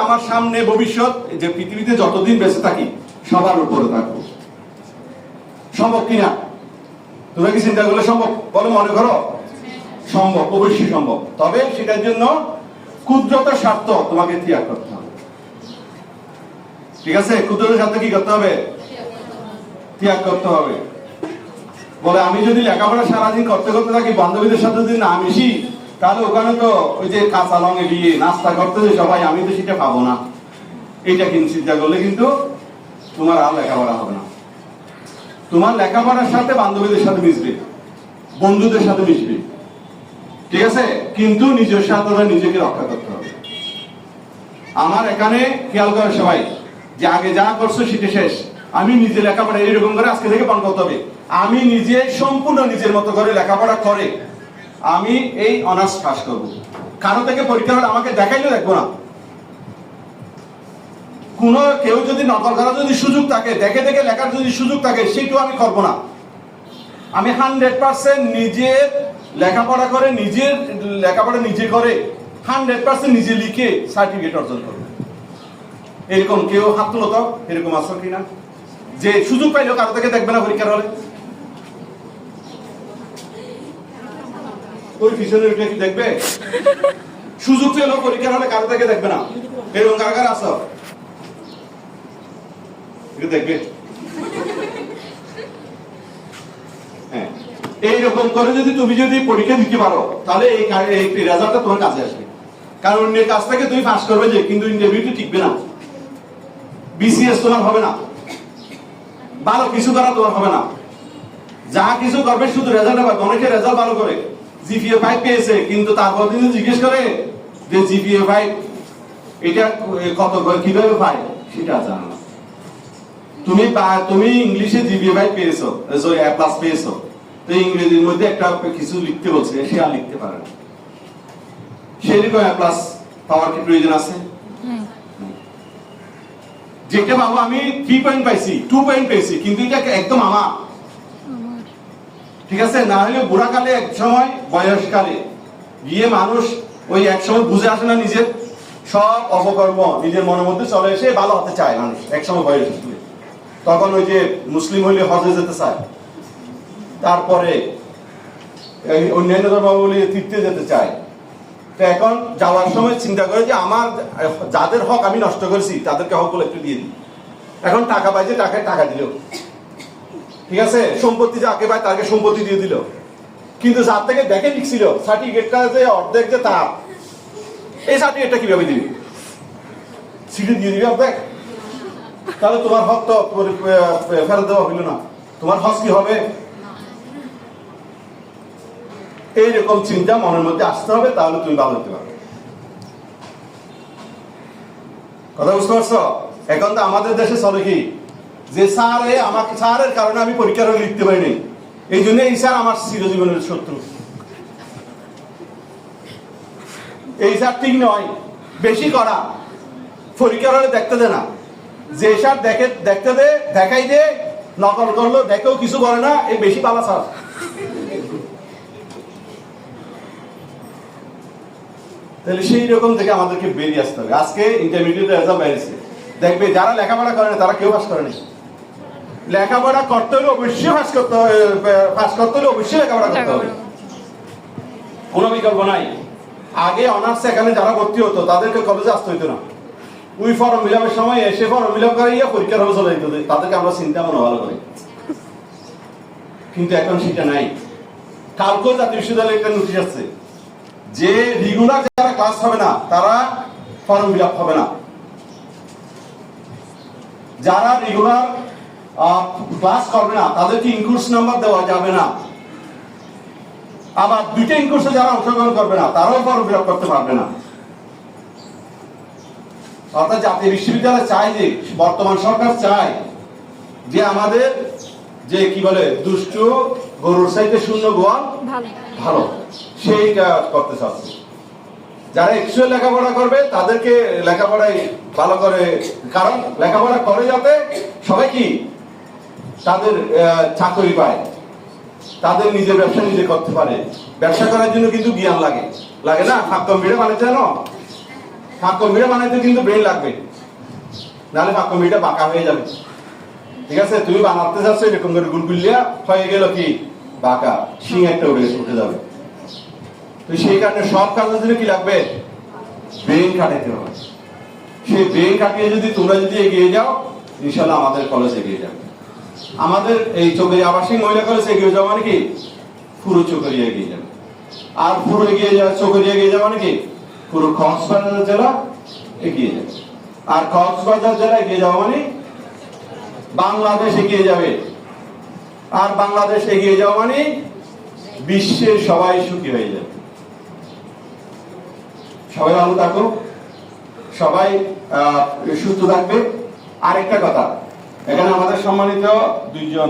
আমার সামনে ভবিষ্যৎ যে পৃথিবীতে যতদিন বেঁচে থাকি সবার উপরে থাকবো, সম্ভব কিনা? তোমরা কি চিন্তা করলে সম্ভব? বলো, মনে করো সম্ভব, অবশ্যই সম্ভব। তবে সেটার জন্য ক্ষুদ্রতার স্বার্থ তোমাকে ত্যাগ করতে হবে। ঠিক আছে? ক্ষুদ্রতার স্বার্থ কি করতে হবে? ত্যাগ করতে হবে। বলে আমি যদি লেখাপড়া সারাদিন করতে করতে থাকি, বান্ধবীদের সাথে যদি না মিশি, তাহলে ওখানে তো ওই যে কাঁচা লঙে গিয়ে নাস্তা করতে যে সবাই, আমি তো সেটা পাবো না। এইটা কিন্তু চিন্তা করলে কিন্তু তোমার আর লেখাপড়া হবে না। তোমার লেখাপড়ার সাথে বান্ধবীদের সাথে মিশবে, বন্ধুদের সাথে মিশবে, ঠিক আছে? কিন্তু নিজের স্বার্থটা নিজেকে রক্ষা করতে হবে। আমার এখানে খেয়াল করে সবাই যে আগে যা করছো সেটা শেষ। আমি নিজে লেখাপড়া এইরকম করে আজকে থেকে পান করতে হবে। আমি নিজে সম্পূর্ণ নিজের মতো করে লেখাপড়া করে আমি এই অনার্স পাস করব। কারো থেকে পরীক্ষা হলে আমাকে দেখাইলে দেখবো না। কোন কেউ যদি নকল করার যদি সুযোগ থাকে, দেখে দেখে লেখার যদি সুযোগ থাকে, সেটাও আমি করবো না। আমি 100% নিজের লেখাপড়া করে, নিজের লেখাপড়া নিজে করে 100% নিজে লিখে সার্টিফিকেট অর্জন করবো। এরকম কেউ হাত তুলো তো, এরকম আসো কিনা যে সুযোগ পাইলেও কারো থেকে দেখবে না পরীক্ষার হলে? ওই পিছনে উঠে কি দেখবে? সুযোগ পেলেও পরীক্ষার হলে কারো থেকে দেখবে না। এরকম কার আসো দেখবে? হ্যাঁ, এইরকম করে যদি তুমি যদি পরীক্ষা দিতে পারো, তাহলে এই রেজাল্টটা তোমার কাছে আসবে। কারণ অন্যের কাছ থেকে তুমি পাস করবে যে, কিন্তু ইন্টারভিউতে টিকবে না, বিসিএস তোমার হবে না, ভালো কিছু করা তোমার হবে না। যা কিছু করবে শুধু রেজাল্ট পাবে। অনেকে রেজাল্ট ভালো করে, জিপিএ 5 পেয়েছে, কিন্তু তারপর দিন জিজ্ঞেস করে যে জিপিএ 5 এটা কত কিভাবে পায়, সেটা জানো না। তুমি ইংলিশে জিপিএ 5 পেয়েছো, সরি A+ পেয়েছো, তো ইংরেজির মধ্যে একটা কিছু লিখতে বলছে, সে আর লিখতে পারে না। সেরকম A+ পাওয়ার কি প্রয়োজন আছে? যেটা বাবু আমি 3 পয়েন্ট পাইছি, 2 পয়েন্ট পেয়েছি, কিন্তু এটা একদম আমার, ঠিক আছে? না হলে বুড়াকালে, এক সময় বয়সকালে গিয়ে মানুষ ওই এক সময় বুঝে আসে না, নিজের সব অপকর্ম নিজের মনের মধ্যে চলে এসে ভালো হতে চায় মানুষ এক সময় বয়স আসলে। তখন ওই যে মুসলিম হইলে হজে যেতে চায়, তারপরে অন্যান্য ধর্মাবলী তীর্থে যেতে চায়। তো এখন যাওয়ার সময় চিন্তা করে যে আমার যাদের হক আমি নষ্ট করেছি তাদেরকে হকগুলো একটু দিয়ে দিই। এখন টাকা পাইছে, টাকা দিল, ঠিক আছে? সম্পত্তি যাকে পায় তাকে সম্পত্তি দিয়ে দিল, কিন্তু যার থেকে দেখে লিখছিল সার্টিফিকেটটা যে অর্ধেক যে তার, এই সার্টিফিকেটটা কিভাবে দিবি? সিটি দিয়ে দিবি অর্ধেক, তাহলে তোমার হক তো ফেরত দেওয়া হইল না, তোমার হক কি হবে? এইরকম চিন্তা মনের মধ্যে আসতে হবে, তাহলে তুমি ভালো হতে পারবে। কথা বুঝতে পারছো? এখন তো আমাদের দেশে চলে কি যে স্যারের কারণে আমি পরীক্ষার হলে লিখতে পারিনি, এই জন্য এই স্যার আমার চিরজীবনের শত্রু, এই স্যার ঠিক নয়, বেশি করা, পরীক্ষার হলে দেখতে দে না, যে স্যার দেখতে দে, দেখাই দে, নকল করলো, দেখেও কিছু করে না, এই বেশি পালা স্যার। তাহলে সেই রকম থেকে আমাদেরকে বেরিয়ে আসতে হবে। আজকে ইন্টারমিডিয়েট রেজাল্ট বেরিয়েছে, দেখবে যারা লেখাপড়া করে না তারা কেউ পাস করেনি। লেখাপড়া করতে হলে অবশ্যই পাস করতে হলে অবশ্যই লেখাপড়া করতে হবে, কোনো বিকল্প নাই। আগে অনার্স এখানে যারা ভর্তি হতো তাদেরকে কলেজে আসতে হইতো না, ওই ফর্ম ফিল আপের সময় এসে ফর্ম ফিল আপ করাইয়া পরীক্ষার হলে চলে যেত, তাদেরকে আমরা চিন্তা মনে ভালো করি। কিন্তু এখন সেটা নাই। কালকেও জাতীয় বিশ্ববিদ্যালয়ে একটা নোটিশ আসছে যে রেগুলার যারা ক্লাস হবে না তারা ফর্ম ফিল আপ হবে না, যারা রেগুলার ক্লাস করবে না তাদেরকে ইনকোর্স নাম্বার দেওয়া যাবে না, আবার দুইটা ইনকোর্সে যারা অংশগ্রহণ করবে না তারাও ফর্ম ফিল আপ করতে পারবে না। অর্থাৎ জাতীয় বিশ্ববিদ্যালয় চায়, যে বর্তমান সরকার চায় যে আমাদের যে কি বলে দুষ্টু গরুর চাইতে শূন্য গোয়াল ভালো, সেইটা করতে চাচ্ছে। যারা অ্যাকচুয়াল লেখাপড়া করবে তাদেরকে লেখাপড়ায় ভালো করে, কারণ লেখাপড়া করে যাতে সবাই কি তাদের চাকরি পায়, তাদের নিজের ব্যবসা নিজে করতে পারে। ব্যবসা করার জন্য কিন্তু জ্ঞান লাগে, লাগে না? হাত কম্পিউটার বানাতে জানো, পাককমিটা বানাইতে কিন্তু ব্রেন লাগবে, নাহলে পাককমিটা বাঁকা হয়ে যাবে। ঠিক আছে, তুমি বানাতে যাচ্ছ এরকম করে গুলগুলিয়া হয়ে গেল কি বাঁকা, শিং একটা উঠে যাবে। তো সেই কারণে সব কাজের জন্য কি লাগবে, ব্রেন খাটাইতে হবে। সেই ব্রেন খাটিয়ে যদি তোমরা যদি এগিয়ে যাও, ইনশাল্লাহ আমাদের কলেজ এগিয়ে যাবে। আমাদের এই চৌধুরী আবাসিক মহিলা কলেজ এগিয়ে যাওয়া মানে কি পুরো চৌধুরী এগিয়ে যাবে। আর পুরো এগিয়ে যাওয়া চৌধুরী এগিয়ে যাওয়া মানে কি পুরো কক্সবাজার জেলা এগিয়ে যাবে। আর কক্সবাজার জেলা এগিয়ে যাওয়া মানে বাংলাদেশ এগিয়ে যাবে। আর বাংলাদেশ এগিয়ে যাওয়া মানে বিশ্বের সবাই সুখী হয়ে যাবে। সবাই ভালো থাকো, সবাই সুস্থ থাকবে। আরেকটা কথা, এখানে আমাদের সম্মানিত দুইজন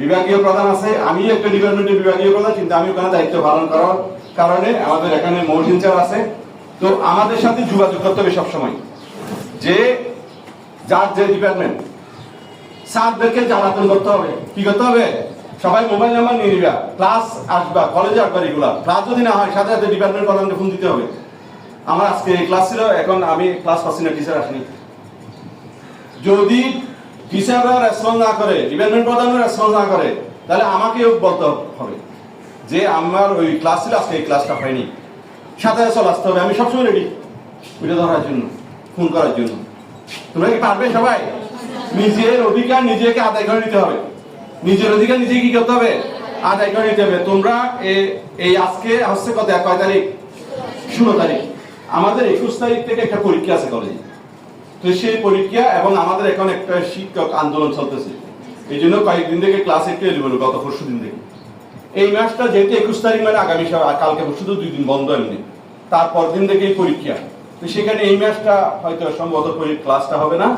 বিভাগীয় প্রধান আছে, আমি একটা ডিপার্টমেন্টের বিভাগীয় প্রধান, কিন্তু আমি ওখানে দায়িত্ব পালন করার কারণে আমাদের এখানে মহসিন স্যার আছে। তো আমাদের সাথে যোগাযোগ করতে হবে সবসময়, যে যার যে ডিপার্টমেন্ট স্যারদেরকে জ্বালাতন করতে হবে। কি করতে হবে, সবাই মোবাইল নাম্বার নিয়ে নিবা, ক্লাস আসবা, কলেজে আসবা, রেগুলার ক্লাস যদি না হয় সাথে সাথে ডিপার্টমেন্ট প্রধানকে ফোন দিতে হবে। আমার আজকে ক্লাস ছিল, এখন আমি ক্লাস পাচ্ছি না, টিচার আসেনি। যদি টিচাররা রেসপন্স না করে, ডিপার্টমেন্ট প্রধানও রেসপন্স না করে, তাহলে আমাকেও বলতে হবে যে আমার ওই ক্লাস ছিল, আজকে এই ক্লাসটা হয়নি, সাথে চলে আসতে হবে। আমি সবসময় রেডি ওইটা ধরার জন্য, ফোন করার জন্য। তোমরা কি পারবে সবাই? নিজের অধিকার নিজেকে আদায় করে নিতে হবে। নিজের অধিকার নিজে কি করতে হবে, আদায় করে নিতে হবে। তোমরা এই আজকে হচ্ছে কত, কয় তারিখ, 16 তারিখ। আমাদের 21 তারিখ থেকে একটা পরীক্ষা আছে কলেজে। তো সেই পরীক্ষা এবং আমাদের এখন একটা শিক্ষক আন্দোলন চলতেছে, এই জন্য কয়েকদিন থেকে ক্লাস একটু এলি বলো, গত পরশু দিন থেকে। এই মাসটা যেহেতু 21 তারিখ মানে আগামী কালকে শুধু 2 দিন বন্ধ, এমনি তারপর দিন থেকে এই পরীক্ষা। তো সেখানে এই মাসটা হয়তো সম্ভবত ক্লাসটা হবে না,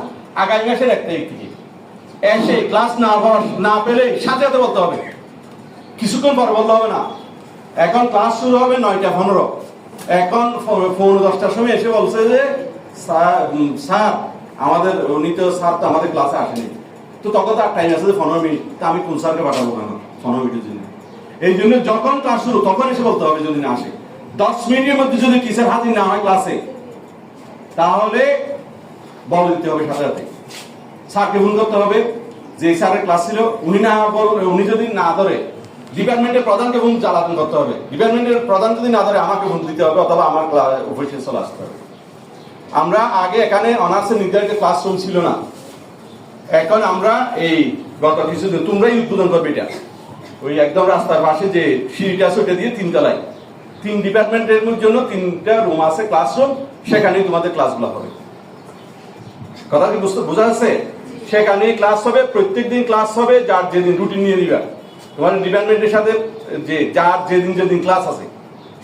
আগামী মাসের 1 তারিখ থেকে এসে ক্লাস না পেলে সাথে সাথে বলতে হবে, কিছুক্ষণ পর বলতে হবে না। এখন ক্লাস শুরু হবে 9:15, এখন 9:10টার সময় এসে বলছে যে স্যার আমাদের উনি তো স্যার তো আমাদের ক্লাসে আসেনি। তো তখন তার টাইম আছে 15 মিনিট, তা আমি কোন স্যারকে পাঠাবো কেন 15 মিনিটের জন্য? এই জন্য যখন ক্লাস শুরু তখন এসে বলতে হবে, যদি না আসে 10 মিনিটের মধ্যে যদি টিচার হাজির না হয় ক্লাসে, তাহলে বলে দিতে হবে সাথে সাথে। স্যারকে ফোন করতে হবে যে স্যারের ক্লাস ছিল, উনি যদি না ধরে ডিপার্টমেন্টের প্রধানকে ফোন জ্বালাতন করতে হবে। ডিপার্টমেন্টের প্রধান যদি না ধরে আমাকে ফোন দিতে হবে, অথবা আমার অফিসে চলে আসতে হবে। আমরা আগে এখানে অনার্সের নির্ধারিত ক্লাসরুম ছিল না, এখন আমরা এই গত কিছুদিন তোমরাই উদ্বোধন করবে এটা, ওই একদম রাস্তার পাশে যে সিঁড়িটা আছে ওটা দিয়ে 3 তলায় 3 ডিপার্টমেন্টের জন্য 3টা রুম আছে ক্লাসরুম, সেখানেই তোমাদের ক্লাসগুলো হবে। কথা কি বোঝা যাচ্ছে? সেখানেই ক্লাস হবে, প্রত্যেকদিন ক্লাস হবে, যার যেদিন রুটিন নিয়ে দিবা তোমাদের ডিপার্টমেন্টের সাথে, যে যার যেদিন ক্লাস আছে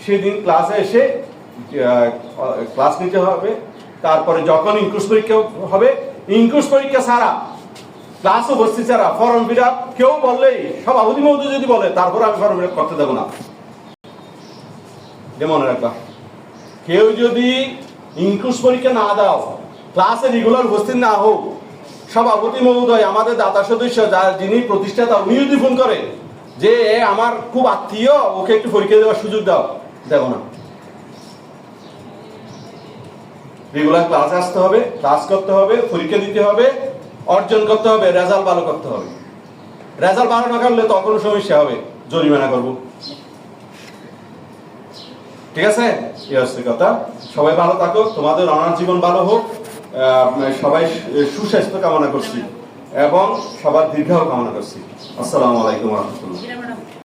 সেদিন ক্লাসে এসে ক্লাস নিতে হবে। তারপরে যখন ইনক্লুস পরীক্ষা হবে, ইনক্লুস পরীক্ষা ছাড়া, ক্লাস উপস্থিত ছাড়া ফর্ম ফিল আপ কেউ বললেই, সভাপতি মহোদয় যদি বলে, তারপর আমি ফর্ম ফিল আপ করতে দেবো না। মনে রাখবা, কেউ যদি ইনক্লুস পরীক্ষা না দাও, ক্লাসে রেগুলার উপস্থিত না হোক, সভাপতি মহোদয় আমাদের দাতা সদস্য যিনি প্রতিষ্ঠাতা, উনি যদি ফোন করে যে আমার খুব আত্মীয়, ওকে একটু পরীক্ষা দেওয়ার সুযোগ দাও, দেব না। রেগুলার ক্লাসে আসতে হবে, ক্লাস করতে হবে, পরীক্ষা দিতে হবে, অর্জন করতে হবে, রেজাল্ট ভালো করতে হবে। রেজাল্ট ভালো না করলে তখন সমস্যা হবে, জরিমানা করব। ঠিক আছে, এই হচ্ছে কথা। সবাই ভালো থাকো, তোমাদের অনার্স জীবন ভালো হোক, সবাই সুস্বাস্থ্য কামনা করছি এবং সবার দীর্ঘায়ু কামনা করছি। আসসালামু আলাইকুম ওয়া রাহমাতুল্লাহ।